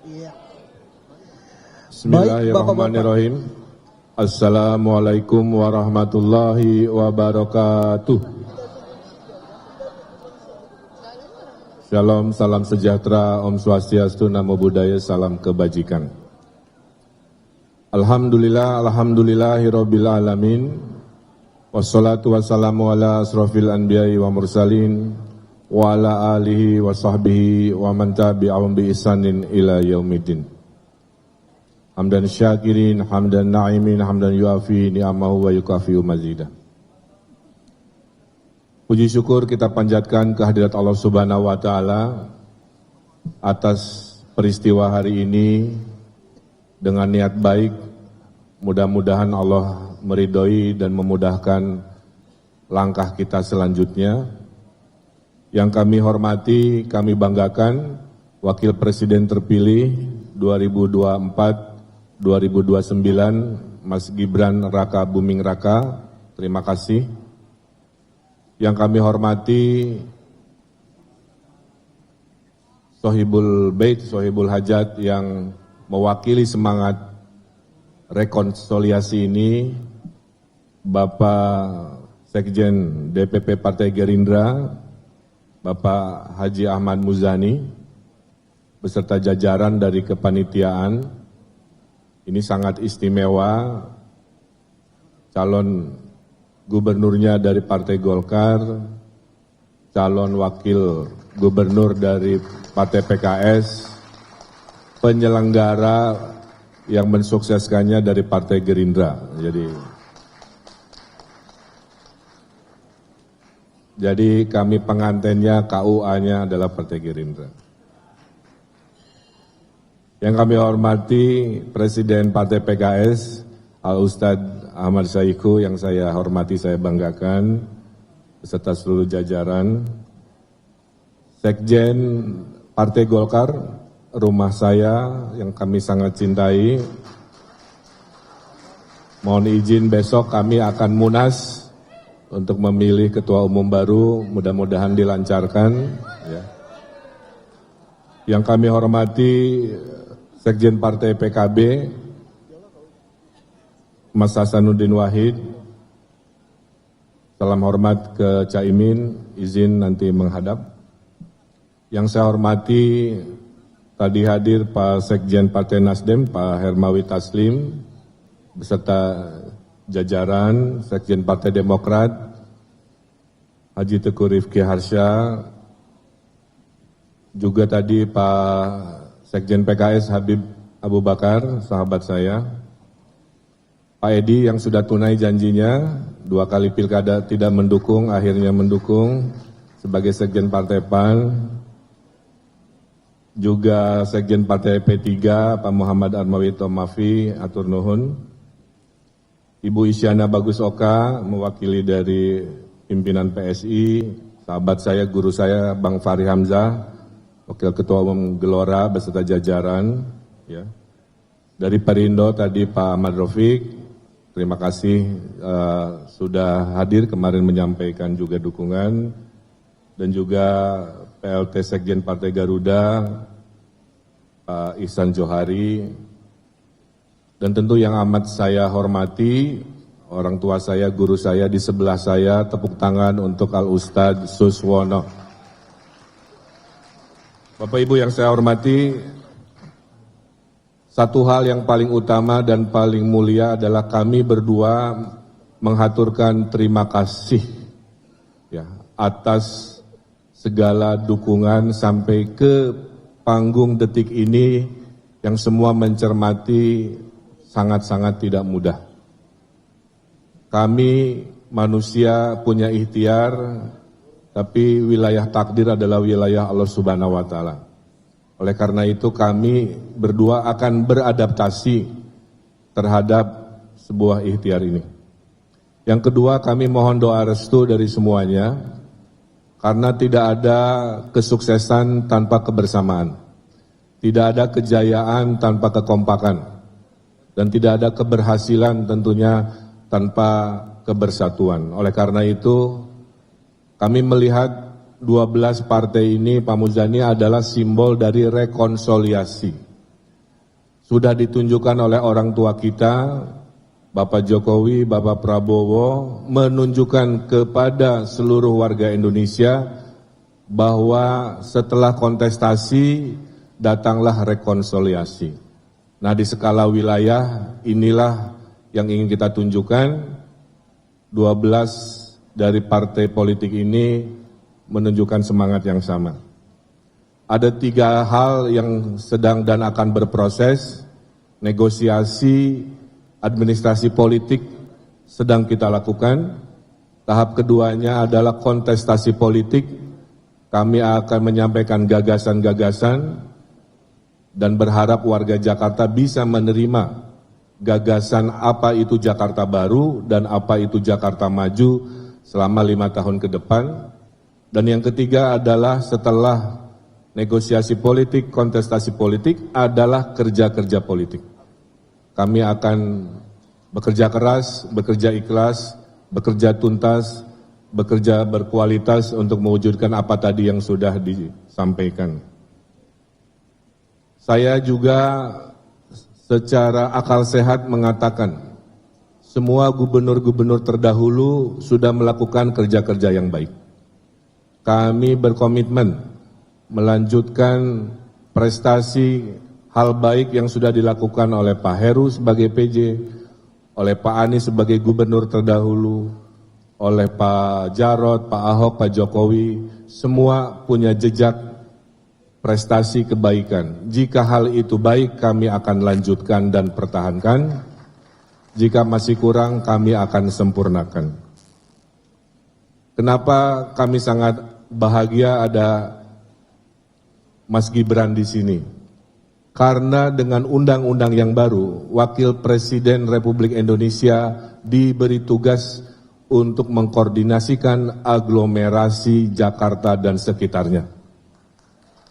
Iya. Bismillahirrahmanirrahim. Assalamualaikum warahmatullahi wabarakatuh. Shalom, salam sejahtera, Om Swastiastu, Namo Buddhaya, salam kebajikan. Alhamdulillahirabbil alamin. Wassalatu wassalamu ala asrofil anbiya'i wa mursalin wa ala alihi wa sahbihi wa man tabi'ahum bi ihsanin ila yaumiddin. Hamdan syakirin, hamdan na'imin, hamdan yuafi ni'amahu wa yukafi'u mazidah. Puji syukur kita panjatkan kehadirat Allah Subhanahu wa Ta'ala atas peristiwa hari ini dengan niat baik. Mudah-mudahan Allah meridhoi dan memudahkan langkah kita selanjutnya. Yang kami hormati, kami banggakan Wakil Presiden terpilih 2024-2029 Mas Gibran Raka Buming Raka. Terima kasih. Yang kami hormati Sohibul Bait, Sohibul Hajat yang mewakili semangat rekonsiliasi ini, Bapak Sekjen DPP Partai Gerindra, Bapak Haji Ahmad Muzani, beserta jajaran dari kepanitiaan. Ini sangat istimewa, calon gubernurnya dari Partai Golkar, calon wakil gubernur dari Partai PKS, penyelenggara yang mensukseskannya dari Partai Gerindra. Jadi kami pengantennya, KUA-nya adalah Partai Gerindra. Yang kami hormati Presiden Partai PKS, Al-Ustadz Ahmad Saiku, yang saya hormati, saya banggakan, beserta seluruh jajaran. Sekjen Partai Golkar, rumah saya yang kami sangat cintai. Mohon izin besok kami akan munas untuk memilih ketua umum baru, mudah-mudahan dilancarkan. Ya. Yang kami hormati Sekjen Partai PKB, Mas Hasanuddin Wahid. Salam hormat ke Caimin, izin nanti menghadap. Yang saya hormati, tadi hadir Pak Sekjen Partai Nasdem, Pak Hermawi Taslim, beserta jajaran Sekjen Partai Demokrat, Haji Teguh Rifki Harsha, juga tadi Pak Sekjen PKS Habib Abu Bakar, sahabat saya, Pak Edi yang sudah tunai janjinya, 2 kali pilkada tidak mendukung, akhirnya mendukung sebagai Sekjen Partai PAN. Juga Sekjen Partai P3, Pak Muhammad Armawi Tomafi, atur nuhun. Ibu Isyana Bagus Oka, mewakili dari pimpinan PSI, sahabat saya, guru saya, Bang Fahri Hamzah, Wakil Ketua Umum Gelora, beserta jajaran. Ya. Dari Perindo tadi Pak Ahmad Rafiq, terima kasih sudah hadir kemarin menyampaikan juga dukungan, dan juga PLT Sekjen Partai Garuda, Pak Ihsan Johari, dan tentu yang amat saya hormati, orang tua saya, guru saya di sebelah saya, tepuk tangan untuk Al-Ustadz Suswono. Bapak Ibu yang saya hormati, satu hal yang paling utama dan paling mulia adalah kami berdua menghaturkan terima kasih ya, atas segala dukungan sampai ke panggung detik ini yang semua mencermati sangat-sangat tidak mudah. Kami manusia punya ikhtiar, tapi wilayah takdir adalah wilayah Allah Subhanahu wa Ta'ala. Oleh karena itu kami berdua akan beradaptasi terhadap sebuah ikhtiar ini. Yang kedua, kami mohon doa restu dari semuanya, karena tidak ada kesuksesan tanpa kebersamaan, tidak ada kejayaan tanpa kekompakan, dan tidak ada keberhasilan tentunya tanpa kebersatuan. Oleh karena itu, kami melihat 12 partai ini, Pak Muzani, adalah simbol dari rekonsiliasi. sudah ditunjukkan oleh orang tua kita, Bapak Jokowi, Bapak Prabowo, menunjukkan kepada seluruh warga Indonesia bahwa setelah kontestasi datanglah rekonsiliasi. Nah, di skala wilayah inilah yang ingin kita tunjukkan. 12 dari partai politik ini menunjukkan semangat yang sama. Ada 3 hal yang sedang dan akan berproses. Negosiasi administrasi politik sedang kita lakukan. Tahap keduanya adalah kontestasi politik. Kami akan menyampaikan gagasan-gagasan dan berharap warga Jakarta bisa menerima gagasan apa itu Jakarta baru dan apa itu Jakarta maju selama 5 tahun ke depan. Dan yang ketiga adalah setelah negosiasi politik, kontestasi politik adalah kerja-kerja politik. Kami akan bekerja keras, bekerja ikhlas, bekerja tuntas, bekerja berkualitas untuk mewujudkan apa tadi yang sudah disampaikan. Saya juga secara akal sehat mengatakan, semua gubernur-gubernur terdahulu sudah melakukan kerja-kerja yang baik. Kami berkomitmen melanjutkan prestasi hal baik yang sudah dilakukan oleh Pak Heru sebagai PJ, oleh Pak Anies sebagai gubernur terdahulu, oleh Pak Jarod, Pak Ahok, Pak Jokowi, semua punya jejak prestasi kebaikan. Jika hal itu baik, kami akan lanjutkan dan pertahankan. Jika masih kurang, kami akan sempurnakan. Kenapa kami sangat bahagia ada Mas Gibran di sini? Karena dengan undang-undang yang baru, Wakil Presiden Republik Indonesia diberi tugas untuk mengkoordinasikan aglomerasi Jakarta dan sekitarnya.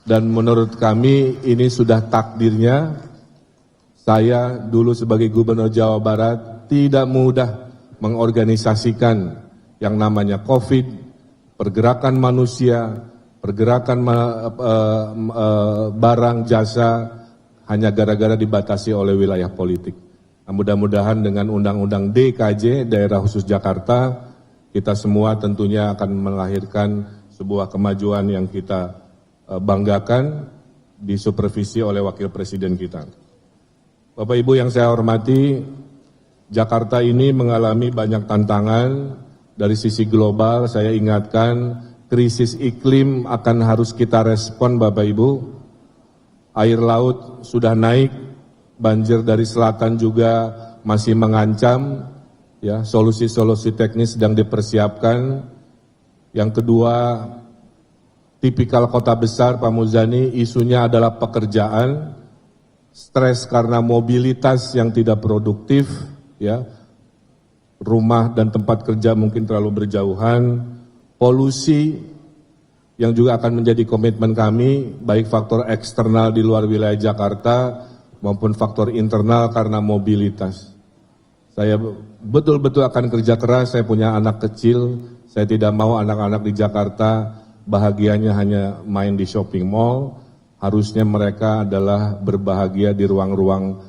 Dan menurut kami ini sudah takdirnya. Saya dulu sebagai Gubernur Jawa Barat tidak mudah mengorganisasikan yang namanya COVID, pergerakan manusia, pergerakan barang, jasa, hanya gara-gara dibatasi oleh wilayah politik. Nah, mudah-mudahan dengan Undang-Undang DKJ, Daerah Khusus Jakarta, kita semua tentunya akan melahirkan sebuah kemajuan yang kita banggakan, disupervisi oleh Wakil Presiden kita. Bapak Ibu yang saya hormati, Jakarta ini mengalami banyak tantangan dari sisi global. Saya ingatkan, krisis iklim akan harus kita respon Bapak Ibu. Air laut sudah naik, banjir dari selatan juga masih mengancam, ya, solusi-solusi teknis sedang dipersiapkan. Yang kedua, tipikal kota besar, Pak Muzani, isunya adalah pekerjaan, stres karena mobilitas yang tidak produktif, ya, rumah dan tempat kerja mungkin terlalu berjauhan, polusi yang juga akan menjadi komitmen kami, baik faktor eksternal di luar wilayah Jakarta maupun faktor internal karena mobilitas. Saya betul-betul akan kerja keras, saya punya anak kecil, saya tidak mau anak-anak di Jakarta bahagianya hanya main di shopping mall, harusnya mereka adalah berbahagia di ruang-ruang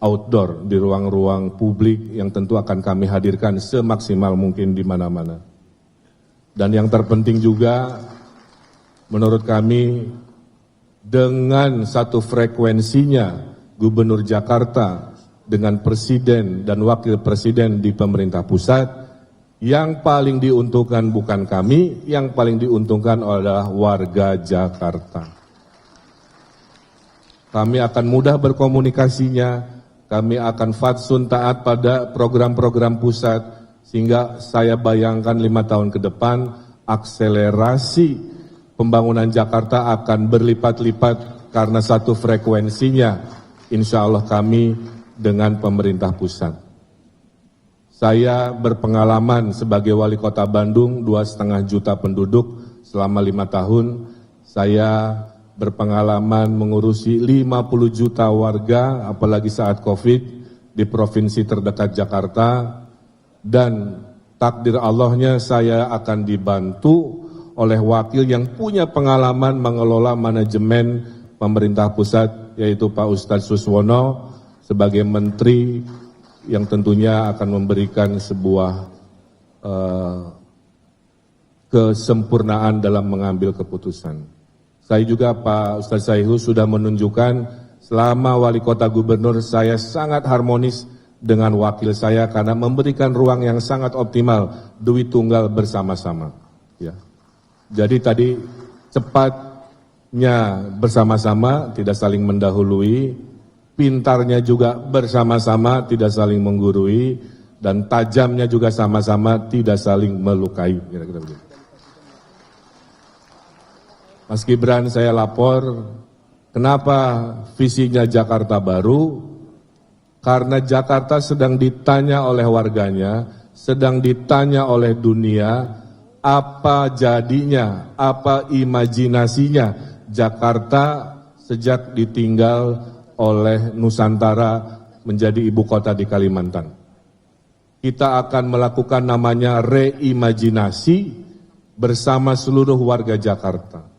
outdoor, di ruang-ruang publik yang tentu akan kami hadirkan semaksimal mungkin di mana-mana. Dan yang terpenting juga, menurut kami, dengan satu frekuensinya Gubernur Jakarta dengan Presiden dan Wakil Presiden di pemerintah pusat, yang paling diuntungkan bukan kami, yang paling diuntungkan adalah warga Jakarta. Kami akan mudah berkomunikasinya, kami akan fatsun taat pada program-program pusat, sehingga saya bayangkan 5 tahun ke depan, akselerasi pembangunan Jakarta akan berlipat-lipat karena satu frekuensinya, insya Allah kami dengan pemerintah pusat. Saya berpengalaman sebagai wali kota Bandung, 2,5 juta penduduk selama 5 tahun. Saya berpengalaman mengurusi 50 juta warga, apalagi saat COVID, di provinsi terdekat Jakarta. Dan takdir Allahnya saya akan dibantu oleh wakil yang punya pengalaman mengelola manajemen pemerintah pusat yaitu Pak Ustadz Suswono sebagai Menteri yang tentunya akan memberikan sebuah kesempurnaan dalam mengambil keputusan. Saya juga Pak Ustadz Saihu sudah menunjukkan selama wali kota gubernur saya sangat harmonis dengan wakil saya karena memberikan ruang yang sangat optimal duit tunggal bersama-sama. Ya. Jadi tadi cepatnya bersama-sama, tidak saling mendahului, pintarnya juga bersama-sama, tidak saling menggurui, dan tajamnya juga sama-sama, tidak saling melukai. Kira-kira begitu. Mas Gibran, saya lapor, kenapa visinya Jakarta Baru? Karena Jakarta sedang ditanya oleh warganya, sedang ditanya oleh dunia, apa jadinya, apa imajinasinya Jakarta sejak ditinggal oleh Nusantara menjadi ibu kota di Kalimantan. Kita akan melakukan namanya reimajinasi bersama seluruh warga Jakarta.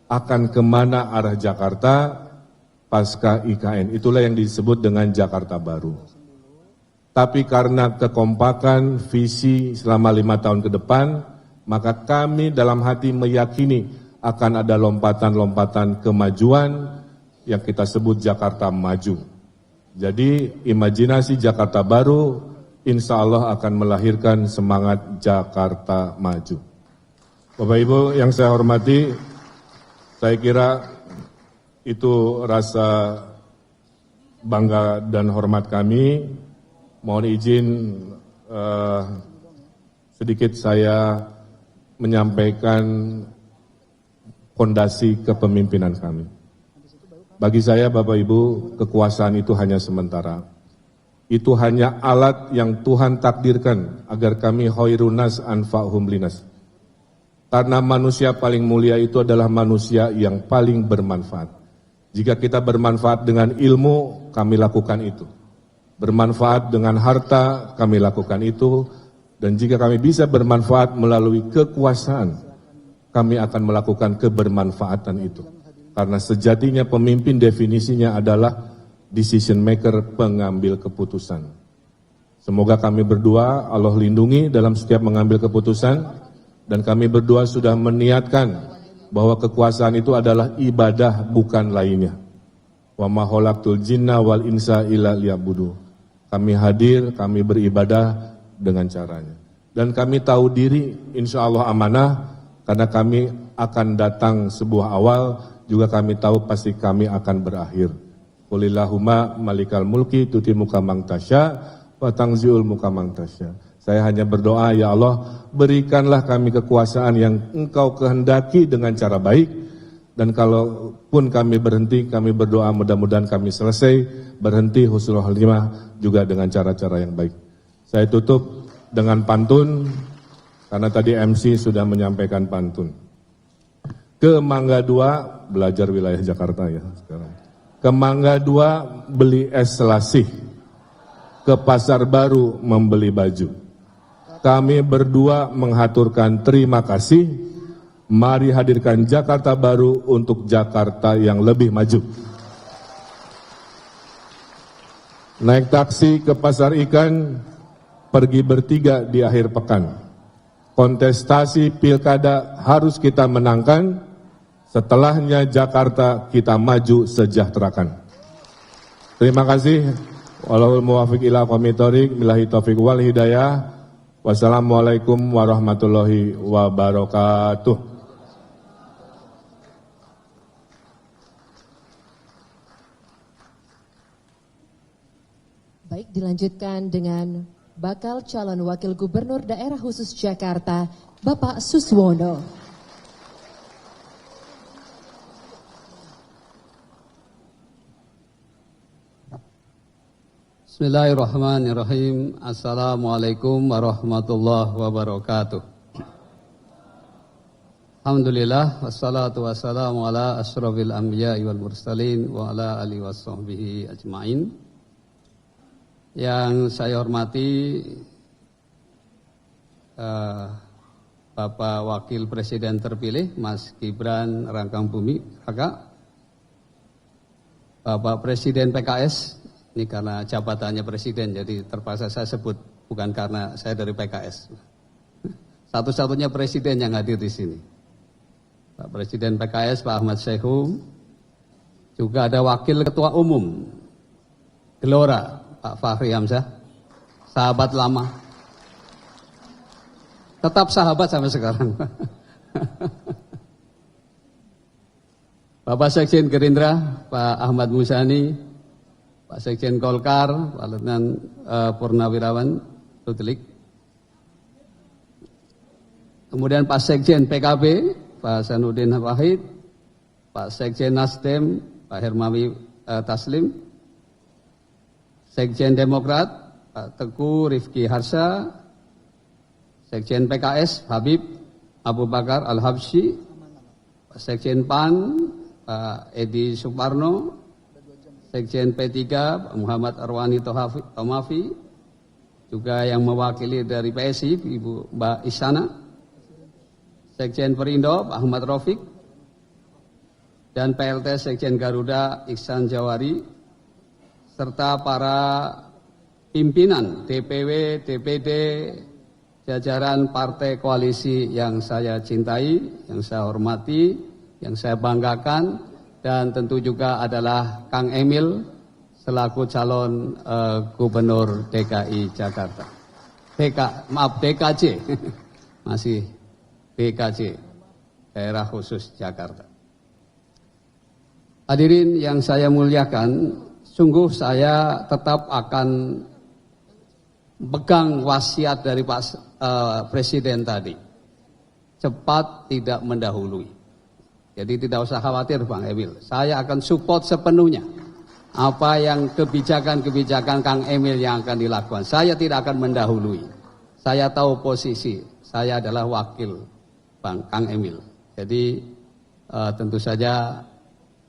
Akan kemana arah Jakarta pasca IKN. Itulah yang disebut dengan Jakarta Baru. Tapi karena kekompakan visi selama 5 tahun ke depan, maka kami dalam hati meyakini akan ada lompatan-lompatan kemajuan yang kita sebut Jakarta Maju. Jadi imajinasi Jakarta Baru insya Allah akan melahirkan semangat Jakarta Maju. Bapak Ibu yang saya hormati, saya kira itu rasa bangga dan hormat kami. Mohon izin sedikit saya menyampaikan fondasi kepemimpinan kami. Bagi saya Bapak Ibu, kekuasaan itu hanya sementara. Itu hanya alat yang Tuhan takdirkan agar kami khairun nas anfa'hum linas. Karena manusia paling mulia itu adalah manusia yang paling bermanfaat. Jika kita bermanfaat dengan ilmu, kami lakukan itu. Bermanfaat dengan harta, kami lakukan itu. Dan jika kami bisa bermanfaat melalui kekuasaan, kami akan melakukan kebermanfaatan itu. Karena sejatinya pemimpin definisinya adalah decision maker, pengambil keputusan. Semoga kami berdua Allah lindungi dalam setiap mengambil keputusan. Dan kami berdua sudah meniatkan bahwa kekuasaan itu adalah ibadah bukan lainnya. Wa ma khalaqtul jinna wal insa illa liya'budu. Kami hadir, kami beribadah dengan caranya. Dan kami tahu diri insya Allah amanah karena kami akan datang sebuah awal, juga kami tahu pasti kami akan berakhir. Qulillahumma malikal mulki tuti muka mang tasya wa tangziul muka mang tasya. Saya hanya berdoa, ya Allah, berikanlah kami kekuasaan yang Engkau kehendaki dengan cara baik. Dan kalaupun kami berhenti, kami berdoa mudah-mudahan kami selesai berhenti husnul khatimah juga dengan cara-cara yang baik. Saya tutup dengan pantun, karena tadi MC sudah menyampaikan pantun. Ke Mangga 2, belajar wilayah Jakarta ya sekarang. Ke Mangga 2 beli es selasih, ke Pasar Baru membeli baju. Kami berdua menghaturkan terima kasih. Mari hadirkan Jakarta Baru untuk Jakarta yang lebih maju. Naik taksi ke pasar ikan, pergi bertiga di akhir pekan. Kontestasi pilkada harus kita menangkan. Setelahnya Jakarta kita maju sejahterakan. Terima kasih. Wallahul muwaffiq ila aqwamit thoriq, billahi taufiq wal hidayah. Wassalamualaikum warahmatullahi wabarakatuh. Baik, dilanjutkan dengan bakal calon wakil gubernur daerah khusus Jakarta, Bapak Suswono. Bismillahirrahmanirrahim. Assalamualaikum warahmatullahi wabarakatuh. Alhamdulillah, wassalatu wassalamu ala asyrafil anbiya'i wal mursalin wa ala alihi washabbihi ajmain. Yang saya hormati Bapak Wakil Presiden terpilih Mas Gibran Rakabuming Raka, Bapak Presiden PKS, ini karena jabatannya Presiden, jadi terpaksa saya sebut, bukan karena saya dari PKS. Satu-satunya Presiden yang hadir di sini. Pak Presiden PKS, Pak Ahmad Saihu, juga ada Wakil Ketua Umum Gelora, Pak Fahri Hamzah, sahabat lama. Tetap sahabat sampai sekarang. Bapak Sekjen Gerindra, Pak Ahmad Muzani, Pak Sekjen Golkar, Pak Letnan Purnawirawan Rutlik. Kemudian Pak Sekjen PKB, Pak Sanudin Wahid, Pak Sekjen Nasdem, Pak Hermawi Taslim, Sekjen Demokrat, Pak Teguh Rifki Harsha, Sekjen PKS, Habib Abu Bakar Al-Habsyi, Pak Sekjen PAN, Pak Edi Suparno, Sekjen P3, Pak Muhammad Arwani Tomafi, juga yang mewakili dari PSI, Ibu Mbak Isyana, Sekjen Perindo, Pak Ahmad Rafiq, dan PLT Sekjen Garuda Iksan Jawari, serta para pimpinan DPW, DPD, jajaran partai koalisi yang saya cintai, yang saya hormati, yang saya banggakan, dan tentu juga adalah Kang Emil selaku calon Gubernur DKI Jakarta. DKJ, masih DKJ, Daerah Khusus Jakarta. Hadirin yang saya muliakan, sungguh saya tetap akan pegang wasiat dari Pak Presiden tadi, cepat tidak mendahului. Jadi tidak usah khawatir Bang Emil, saya akan support sepenuhnya apa yang kebijakan-kebijakan Kang Emil yang akan dilakukan. Saya tidak akan mendahului, saya tahu posisi, saya adalah wakil Bang Kang Emil. Jadi tentu saja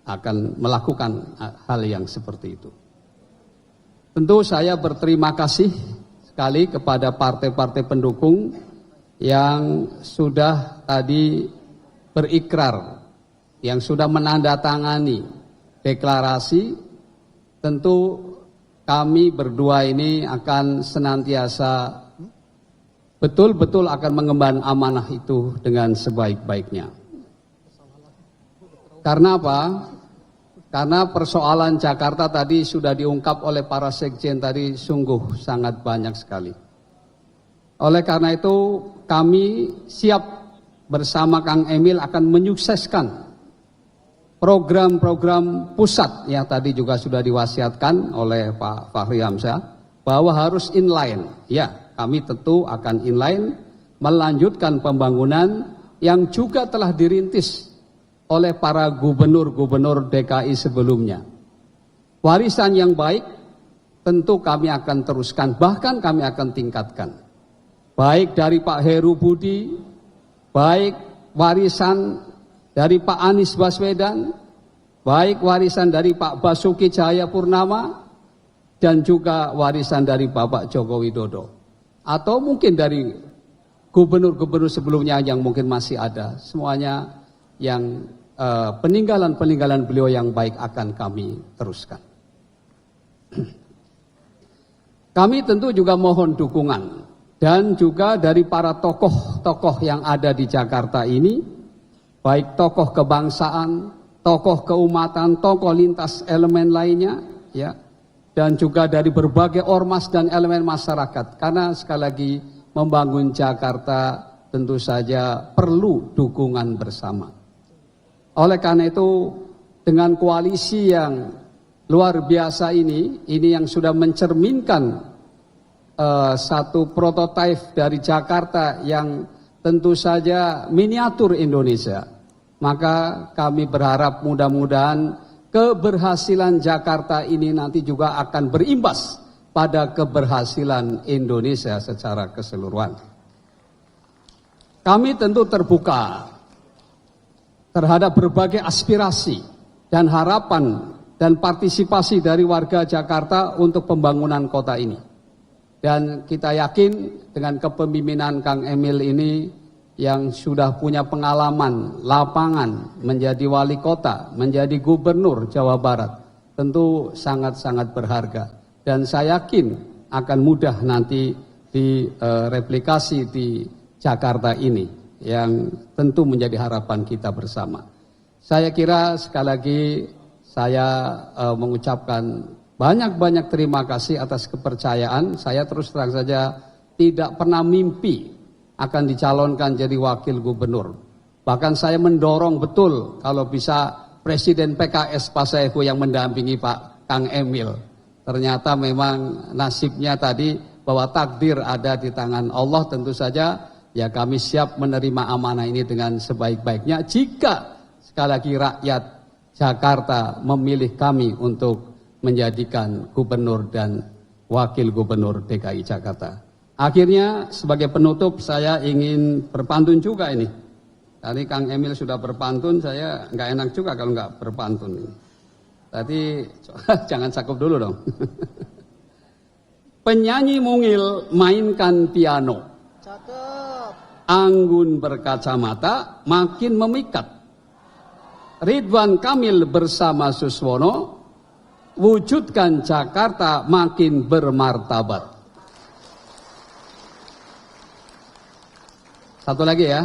akan melakukan hal yang seperti itu. Tentu saya berterima kasih sekali kepada partai-partai pendukung yang sudah tadi berikrar, yang sudah menandatangani deklarasi. Tentu kami berdua ini akan senantiasa betul-betul akan mengemban amanah itu dengan sebaik-baiknya. Karena apa? Karena persoalan Jakarta tadi sudah diungkap oleh para sekjen tadi sungguh sangat banyak sekali. Oleh karena itu kami siap bersama Kang Emil akan menyukseskan program-program pusat yang tadi juga sudah diwasiatkan oleh Pak Fahri Hamzah bahwa harus inline. Ya, kami tentu akan inline melanjutkan pembangunan yang juga telah dirintis oleh para gubernur-gubernur DKI sebelumnya. Warisan yang baik tentu kami akan teruskan, bahkan kami akan tingkatkan. Baik dari Pak Heru Budi, baik warisan dari Pak Anies Baswedan, baik warisan dari Pak Basuki Cahayapurnama, dan juga warisan dari Bapak Joko Widodo. Atau mungkin dari gubernur-gubernur sebelumnya yang mungkin masih ada. Semuanya yang peninggalan-peninggalan beliau yang baik akan kami teruskan. Kami tentu juga mohon dukungan dan juga dari para tokoh-tokoh yang ada di Jakarta ini, baik tokoh kebangsaan, tokoh keumatan, tokoh lintas elemen lainnya, ya, dan juga dari berbagai ormas dan elemen masyarakat. Karena sekali lagi membangun Jakarta tentu saja perlu dukungan bersama. Oleh karena itu dengan koalisi yang luar biasa ini yang sudah mencerminkan satu prototipe dari Jakarta yang tentu saja miniatur Indonesia, maka kami berharap mudah-mudahan keberhasilan Jakarta ini nanti juga akan berimbas pada keberhasilan Indonesia secara keseluruhan. Kami tentu terbuka terhadap berbagai aspirasi dan harapan dan partisipasi dari warga Jakarta untuk pembangunan kota ini. Dan kita yakin dengan kepemimpinan Kang Emil ini yang sudah punya pengalaman lapangan menjadi wali kota, menjadi gubernur Jawa Barat, tentu sangat-sangat berharga. Dan saya yakin akan mudah nanti direplikasi di Jakarta ini, yang tentu menjadi harapan kita bersama. Saya kira sekali lagi saya mengucapkan banyak-banyak terima kasih atas kepercayaan. Saya terus terang saja tidak pernah mimpi akan dicalonkan jadi wakil gubernur. Bahkan saya mendorong betul kalau bisa Presiden PKS Pak Saihu yang mendampingi Pak Kang Emil. Ternyata memang nasibnya tadi bahwa takdir ada di tangan Allah, tentu saja ya kami siap menerima amanah ini dengan sebaik-baiknya jika sekali lagi rakyat Jakarta memilih kami untuk menjadikan gubernur dan wakil gubernur DKI Jakarta. Akhirnya sebagai penutup saya ingin berpantun juga ini. Tadi Kang Emil sudah berpantun, saya nggak enak juga kalau nggak berpantun. Tadi jangan cakep dulu dong. Penyanyi mungil mainkan piano. Cakep. Anggun berkacamata makin memikat. Ridwan Kamil bersama Suswono wujudkan Jakarta makin bermartabat. Satu lagi ya.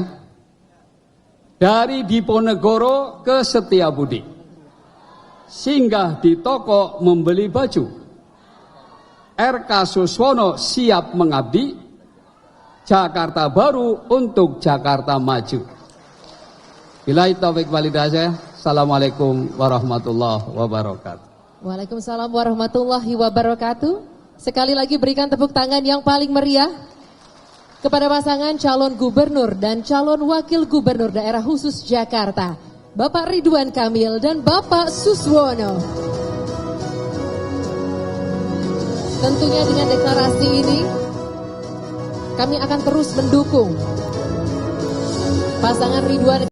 Dari Diponegoro ke Setiabudi. Singgah di toko membeli baju. RK Suswono siap mengabdi. Jakarta baru untuk Jakarta maju. Billahi taufiq wal hidayah. Assalamualaikum warahmatullahi wabarakatuh. Waalaikumsalam warahmatullahi wabarakatuh. Sekali lagi berikan tepuk tangan yang paling meriah kepada pasangan calon gubernur dan calon wakil gubernur daerah khusus Jakarta, Bapak Ridwan Kamil dan Bapak Suswono. Tentunya dengan deklarasi ini kami akan terus mendukung pasangan Ridwan